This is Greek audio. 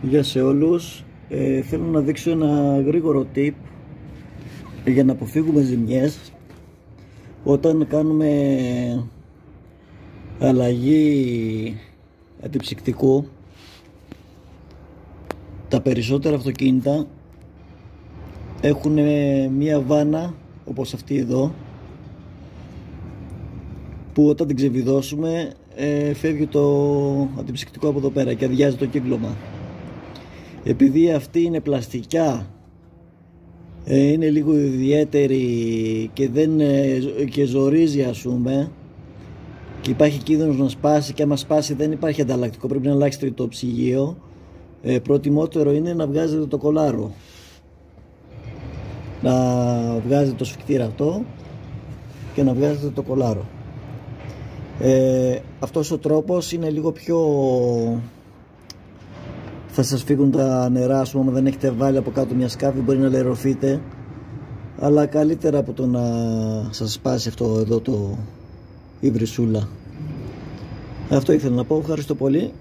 Γεια σε όλους. Θέλω να δείξω ένα γρήγορο tip για να αποφύγουμε ζημιές όταν κάνουμε αλλαγή αντιψυκτικού. Τα περισσότερα αυτοκίνητα έχουν μία βάνα όπως αυτή εδώ, που όταν την ξεβιδώσουμε φεύγει το αντιψυκτικό από εδώ πέρα και αδειάζει το κύκλωμα. Επειδή αυτή είναι πλαστικά, είναι λίγο ιδιαίτερη και ζορίζει, ας πούμε, και υπάρχει κίνδυνος να σπάσει, και άμα σπάσει δεν υπάρχει ανταλλακτικό, πρέπει να αλλάξετε το ψυγείο. Προτιμότερο είναι να βγάζετε το κολάρο, να βγάζετε το σφιχτήρα αυτό και να βγάζετε το κολάρο. Αυτός ο τρόπος είναι λίγο πιο... θα σας φύγουν τα νερά, ας πούμε, δεν έχετε βάλει από κάτω μια σκάφη, μπορεί να λερωθείτε, αλλά καλύτερα από το να σας σπάσει αυτό εδώ η βρυσούλα. Αυτό ήθελα να πω. Ευχαριστώ πολύ.